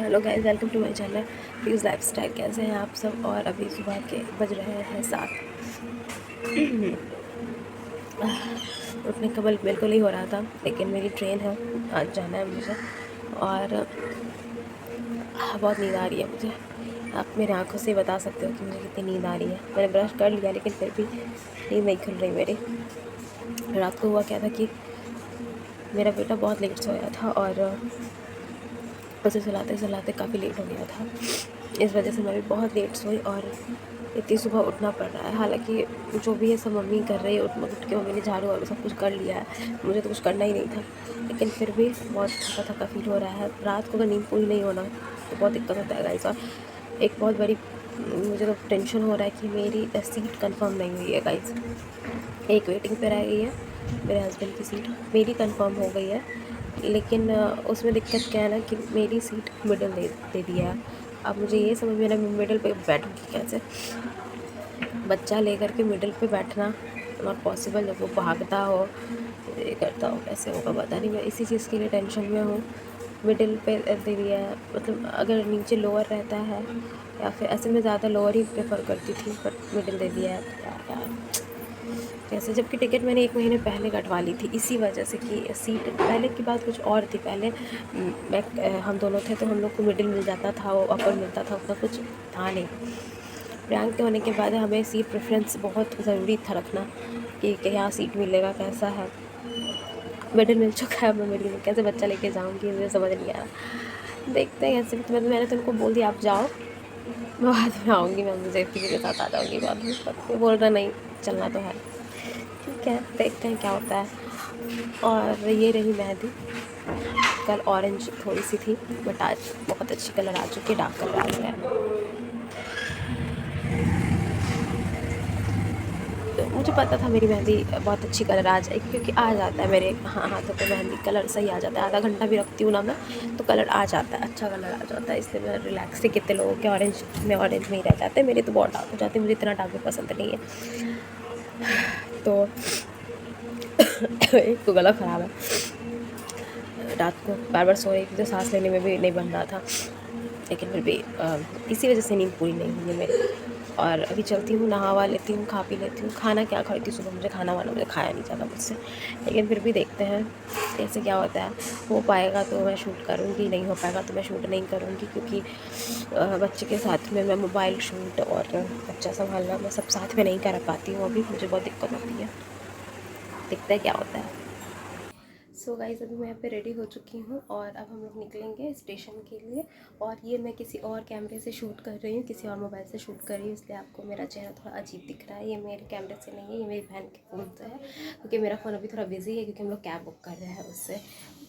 Hello guys, welcome to my channel please lifestyle. कैसे हैं आप सब? और अभी सुबह के बज रहे हैं 7। उठने का बिल्कुल ही हो रहा था, लेकिन मेरी ट्रेन है, आज जाना है मुझे। और बहुत नींद आ रही है मुझे। आप मेरे आंखों से बता सकते हो कि मुझे कितनी नींद आ रही है। मैंने ब्रश कर लिया लेकिन फिर भी नींद नहीं खुल रही मेरी। रात को हुआ क्या था कि मेरा बेटा बहुत लेट सोया था और उसे सुलाते सुलाते काफ़ी लेट हो गया था। इस वजह से मैं भी बहुत लेट सोई और इतनी सुबह उठना पड़ रहा है। हालांकि जो भी है सब मम्मी कर रही है, उठ के मम्मी ने झाड़ू वाड़ू सब कुछ कर लिया है, मुझे तो कुछ करना ही नहीं था। लेकिन फिर भी बहुत थका थका फील हो रहा है। रात को अगर नींद पूरी नहीं होना तो बहुत दिक्कत होता है गाइस। और एक बहुत बड़ी मुझे तो टेंशन हो रहा है कि मेरी सीट कंफर्म नहीं हुई है गाइस। एक वेटिंग पे रह गई है, मेरे हस्बैंड की सीट मेरी कंफर्म हो गई है। लेकिन उसमें दिक्कत क्या है ना कि मेरी सीट मिडल दे दिया है। अब मुझे ये समझ में ना मैं मिडल पे बैठूँगी कैसे? बच्चा लेकर के मिडल पे बैठना नॉट पॉसिबल। जब वो भागता हो, ये करता हो, कैसे होगा पता नहीं। मैं इसी चीज़ के लिए टेंशन में हूँ। मिडिल पे दे दिया है, मतलब अगर नीचे लोअर रहता है या फिर ऐसे में ज़्यादा लोअर ही प्रेफर करती थी, बट मिडिल दे दिया है। तो यार कैसे, जबकि टिकट मैंने 1 महीने पहले कटवा ली थी इसी वजह से कि सीट पहले की बात कुछ और थी। पहले हम दोनों थे तो हम लोग को मिडिल मिल जाता था, वो अपर मिलता था, उतना कुछ था नहीं। प्रियांक के होने के बाद हमें सीट प्रेफरेंस बहुत ज़रूरी था रखना कि यहाँ सीट मिलेगा कैसा है। मिडिल मिल चुका है, मैं मिडिल में कैसे बच्चा लेके जाऊँगी, मुझे समझ नहीं आ रहा। देखते हैं कैसे। तो मैंने तो उनको बोल दिया आप जाओ, मैं बाद में आऊँगी, मैं मुझे किसी के साथ आ जाऊँगी बाद में। पर वो बोल रहा नहीं, चलना तो है। ठीक है, देखते हैं क्या होता है। और ये रही मेहंदी। कल ऑरेंज थोड़ी सी थी, बट आज बहुत अच्छी कलर आ चुकी है, डार्क कलर आ गया है। तो मुझे पता था मेरी मेहंदी बहुत अच्छी कलर आ जाएगी, क्योंकि आ जाता है मेरे हाथों पे मेहंदी कलर सही आ जाता है। आधा घंटा भी रखती हूँ ना मैं, तो कलर आ जाता है, अच्छा कलर आ जाता है। इसलिए मैं रिलैक्स थी। कितने लोगों के ऑरेंज में ही रह जाते हैं, मेरे तो बहुत डार्क हो जाते हैं। मुझे इतना डार्क भी पसंद नहीं है। तो एक तो गला ख़राब है, रात को बार बार सो रही थी तो सांस लेने में भी नहीं बन रहा था। लेकिन फिर भी इसी वजह से नींद पूरी नहीं हुई है मेरी। और अभी चलती हूँ, नहावा लेती हूँ, खा पी लेती हूँ। खाना क्या खाई थी सुबह, मुझे खाना वाना मुझे खाया नहीं जाता मुझसे। लेकिन फिर भी देखते हैं कैसे क्या होता है। हो पाएगा तो मैं शूट करूँगी, नहीं हो पाएगा तो मैं शूट नहीं करूँगी, क्योंकि बच्चे के साथ में मैं मोबाइल शूट और बच्चा संभालना मैं सब साथ में नहीं कर पाती हूँ। अभी मुझे बहुत दिक्कत होती है। देखते हैं क्या होता है। सो गाइस, अभी मैं यहाँ पे रेडी हो चुकी हूँ और अब हम लोग निकलेंगे स्टेशन के लिए। और ये मैं किसी और कैमरे से शूट कर रही हूँ, किसी और मोबाइल से शूट कर रही हूँ, इसलिए आपको मेरा चेहरा थोड़ा अजीब दिख रहा है। ये मेरे कैमरे से नहीं है, ये मेरी बहन के फ़ोन से है, क्योंकि मेरा फ़ोन अभी थोड़ा बिजी है, क्योंकि हम लोग कैब बुक कर रहे हैं उससे।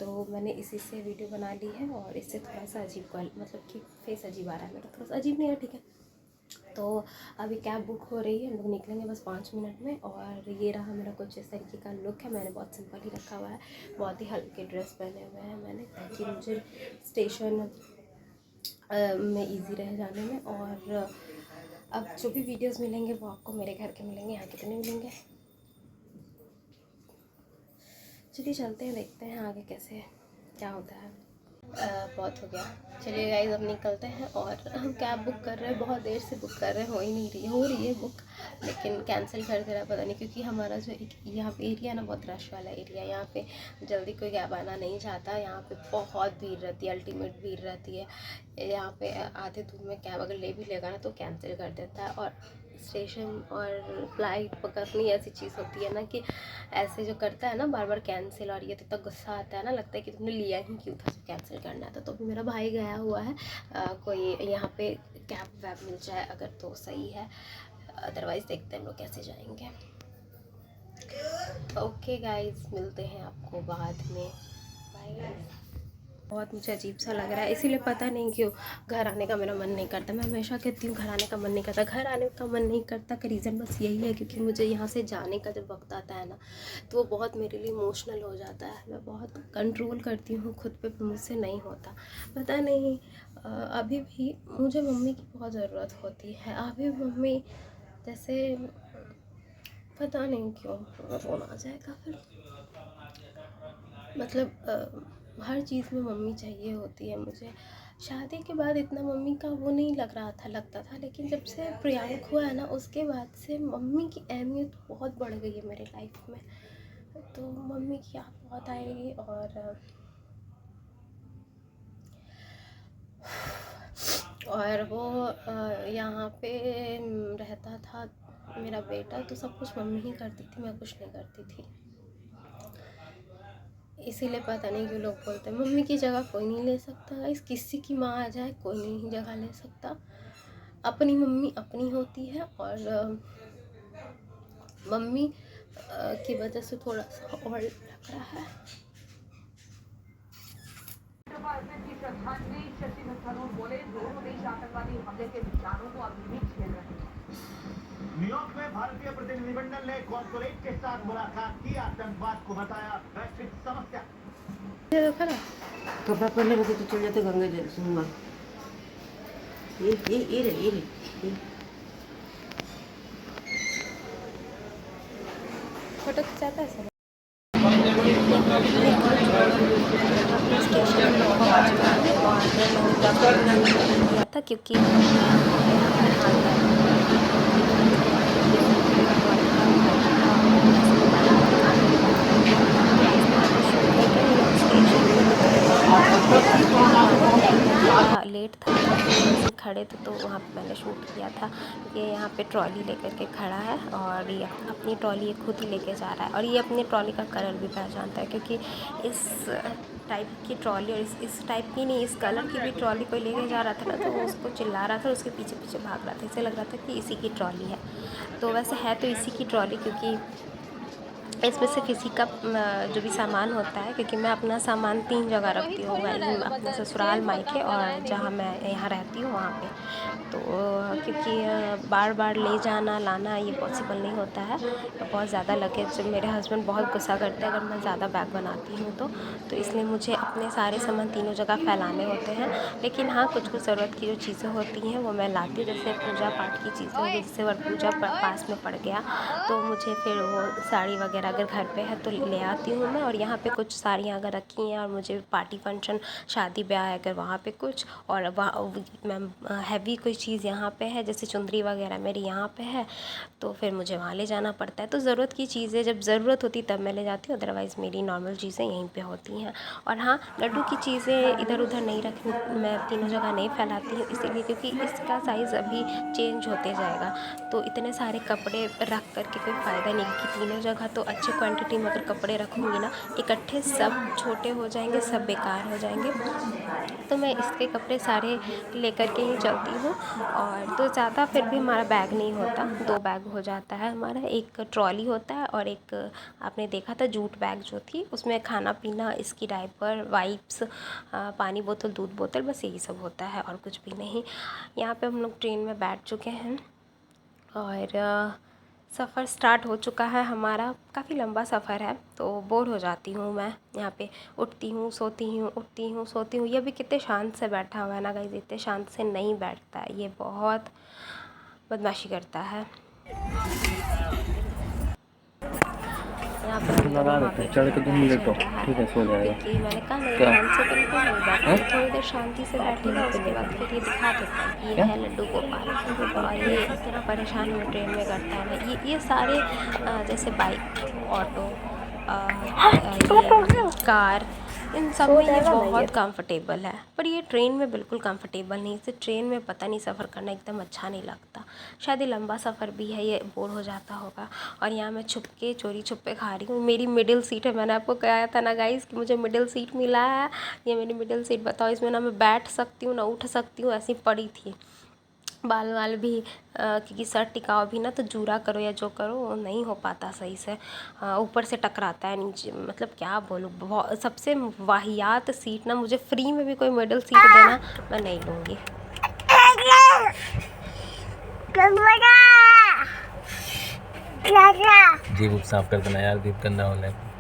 तो मैंने इसी से वीडियो बना ली है और इससे थोड़ा सा अजीब मतलब कि फेस अजीब आ रहा है मेरा, थोड़ा सा अजीब नहीं है, ठीक है। तो अभी कैब बुक हो रही है, हम लोग निकलेंगे बस 5 मिनट में। और ये रहा मेरा कुछ इस तरीके का लुक है। मैंने बहुत सिंपल ही रखा हुआ है, बहुत ही हल्के ड्रेस पहने हुए हैं मैंने, ताकि मुझे स्टेशन में इजी रहे जाने में। और अब जो भी वीडियोस मिलेंगे वो आपको मेरे घर के मिलेंगे, यहाँ के तो नहीं मिलेंगे। चलिए चलते हैं, देखते हैं आगे कैसे क्या होता है। बहुत हो गया। चलिए गाइस, अब निकलते हैं। और हम कैब बुक कर रहे हैं, बहुत देर से बुक कर रहे हैं, हो ही नहीं रही, हो रही है बुक, लेकिन कैंसिल कर दे रहा है, पता नहीं। क्योंकि हमारा जो एक यहाँ पे एरिया ना, बहुत रश वाला एरिया, यहाँ पे जल्दी कोई कैब आना नहीं चाहता। यहाँ पे बहुत भीड़ रहती है, अल्टीमेट भीड़ रहती है। यहाँ पे आधे दूर में कैब अगर ले भी लेगा ना तो कैंसिल कर देता है। और स्टेशन और फ्लाइट पकड़नी ऐसी चीज़ होती है ना कि ऐसे जो करता है ना बार बार कैंसिल, और ये तो इतना गुस्सा आता है ना, लगता है कि तुमने लिया ही क्यों था, कैंसिल करना था। तो अभी मेरा भाई गया हुआ है, कोई यहाँ पे कैब वैब मिल जाए अगर तो सही है, अदरवाइज़ देखते हैं हम लोग कैसे जाएंगे। ओके गाइज, मिलते हैं आपको बाद में, बाय। बहुत मुझे अजीब सा लग रहा है, इसीलिए पता नहीं क्यों घर आने का मेरा मन नहीं करता। मैं हमेशा कहती हूँ घर आने का मन नहीं करता, घर आने का मन नहीं करता का रीज़न बस यही है, क्योंकि मुझे यहाँ से जाने का जब वक्त आता है ना, तो वो बहुत मेरे लिए इमोशनल हो जाता है। मैं बहुत कंट्रोल करती हूँ खुद पे, मुझसे नहीं होता, पता नहीं। अभी भी मुझे मम्मी की बहुत ज़रूरत होती है। अभी मम्मी जैसे, पता नहीं क्यों फ़ोन आ जाएगा फिर, मतलब हर चीज़ में मम्मी चाहिए होती है मुझे। शादी के बाद इतना मम्मी का वो नहीं लगता था, लेकिन जब से प्रियांक हुआ है ना, उसके बाद से मम्मी की अहमियत बहुत बढ़ गई है मेरे लाइफ में। तो मम्मी की याद बहुत आएगी। और वो यहाँ पे रहता था मेरा बेटा, तो सब कुछ मम्मी ही करती थी, मैं कुछ नहीं करती थी। इसीलिए पता नहीं क्यों लोग बोलते हैं मम्मी की जगह कोई नहीं ले सकता। गाइस, किसी की माँ आ जाए कोई नहीं जगह ले सकता। अपनी मम्मी अपनी होती है, और मम्मी की वजह से थोड़ा सा और लग रहा है। श्रद्धांजलि शशि थरूर बोले, दोनों देश आतंकवादी हमले के विचारों को अभी भी झेल रहे हैं। न्यूयॉर्क में भारतीय प्रतिनिधिमंडल ने कॉर्पोरेट के साथ मुलाकात की, आतंकवाद को बताया वैश्विक समस्या। कपड़ा पहनने लगे तो चल जाते गंगा जल सूंगा। ये फोटो खिंचाता है सर। था क्योंकि लेट था, वैसे खड़े थे तो वहाँ पे मैंने शूट किया था। ये यहाँ पे ट्रॉली लेकर के खड़ा है और ये अपनी ट्रॉली खुद ही लेके जा रहा है, और ये अपनी ट्रॉली का कलर भी पहचानता है, क्योंकि इस टाइप की ट्रॉली और इस टाइप की नहीं, इस कलर की भी ट्रॉली कोई लेके जा रहा था ना, तो वो उसको चिल्ला रहा था, उसके पीछे पीछे भाग रहा था। इसे लग रहा था कि इसी की ट्रॉली है। तो वैसे है तो इसी की ट्रॉली, क्योंकि इसमें सिर्फ इसी का जो भी सामान होता है, क्योंकि मैं अपना सामान 3 जगह रखती हूँ, अपने ससुराल, मायके और जहाँ मैं यहाँ रहती हूँ वहाँ पे। तो क्योंकि बार बार ले जाना लाना ये पॉसिबल नहीं होता है, बहुत ज़्यादा लगेज। मेरे हस्बैंड बहुत गुस्सा करते हैं अगर मैं ज़्यादा बैग बनाती हूँ तो इसलिए मुझे अपने सारे सामान तीनों जगह फैलाने होते हैं। लेकिन हाँ, कुछ कुछ ज़रूरत की जो चीज़ें होती हैं वो मैं लाती हूँ, जैसे पूजा पाठ की चीज़ें हो गई, जैसे वर पूजा पास में पड़ गया तो मुझे फिर वो साड़ी वगैरह अगर घर पे है तो ले आती हूँ मैं। और यहाँ पे कुछ साड़ियाँ अगर रखी हैं और मुझे पार्टी फंक्शन शादी ब्याह है अगर वहाँ पे कुछ, और वहाँ हैवी कोई चीज़ यहाँ पे है, जैसे चुंदरी वगैरह मेरी यहाँ पे है, तो फिर मुझे वहाँ ले जाना पड़ता है। तो ज़रूरत की चीज़ें जब ज़रूरत होती तब मैं ले जाती हूँ, अदरवाइज़ मेरी नॉर्मल चीज़ें यहीं पे होती हैं। और हाँ, लड्डू की चीज़ें इधर उधर नहीं रखनी, मैं तीनों जगह नहीं फैलाती हूँ, इसीलिए क्योंकि इसका साइज़ अभी चेंज होते जाएगा। तो इतने सारे कपड़े रख कर के कोई फ़ायदा नहीं, क्योंकि तीनों जगह तो अच्छे क्वांटिटी में अगर कपड़े रखूँगी ना, इकट्ठे सब छोटे हो जाएंगे, सब बेकार हो जाएंगे। तो मैं इसके कपड़े सारे लेकर के ही चलती हूँ। और तो ज़्यादा फिर भी हमारा बैग नहीं होता, 2 बैग हो जाता है हमारा। एक ट्रॉली होता है और एक आपने देखा था जूट बैग जो थी, उसमें खाना पीना, इसकी डायपर, वाइप्स, पानी बोतल, दूध बोतल, बस यही सब होता है और कुछ भी नहीं। यहाँ पे हम लोग ट्रेन में बैठ चुके हैं और सफ़र स्टार्ट हो चुका है हमारा। काफ़ी लंबा सफ़र है तो बोर हो जाती हूँ मैं। यहाँ पे उठती हूँ, सोती हूँ, उठती हूँ, सोती हूँ। ये भी कितने शांत से बैठा हुआ है ना गाइस, इतने शांत से नहीं बैठता है, ये बहुत बदमाशी करता है। यहाँ पर लगा देते चढ़ के 2 मिनट, ठीक है, सो जाएगा। क्योंकि मैंने कहा नहीं, क्या ध्यान से बिल्कुल नहीं बैठेगा, थोड़ी देर शांति से बैठेगा, उसके बाद फिर ये दिखा देता है कि ये है लड्डू गोपाल। और ये इतना परेशान हमें ट्रेन में करता है ना। ये सारे जैसे बाइक, ऑटो, ये कार, इन सब में ये बहुत कंफर्टेबल है, पर ये ट्रेन में बिल्कुल कंफर्टेबल नहीं। इसे ट्रेन में पता नहीं सफ़र करना एकदम अच्छा नहीं लगता। शायद ये लंबा सफ़र भी है, ये बोर हो जाता होगा। और यहाँ मैं छुपके चोरी छुपे खा रही हूँ। मेरी मिडिल सीट है, मैंने आपको कहा था ना गाइस कि मुझे मिडिल सीट मिला है। ये मेरी मिडिल सीट, बताओ, इसमें ना मैं बैठ सकती हूँ ना उठ सकती हूँ, ऐसी पड़ी थी। बाल वाल भी क्योंकि सर टिकाओ भी ना, तो जूड़ा करो या जो करो वो नहीं हो पाता सही से, ऊपर से टकराता है नीचे। मतलब क्या बोलूँ, बहुत सबसे वाहियात सीट ना, मुझे फ्री में भी कोई मिडिल सीट देना मैं नहीं लूँगी। जीभ साफ कर देना यार, जीभ गंदा होना है।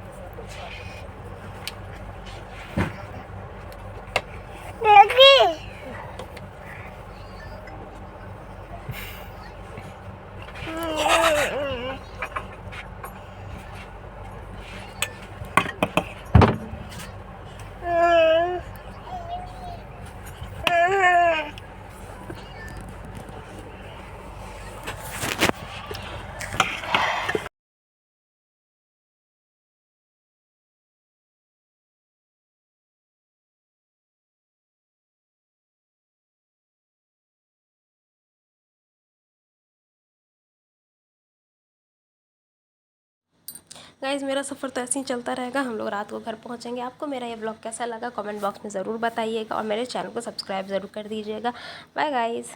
गाइज़ मेरा सफ़र तो ऐसे ही चलता रहेगा, हम लोग रात को घर पहुँचेंगे। आपको मेरा ये ब्लॉग कैसा लगा कमेंट बॉक्स में ज़रूर बताइएगा और मेरे चैनल को सब्सक्राइब ज़रूर कर दीजिएगा। Bye guys.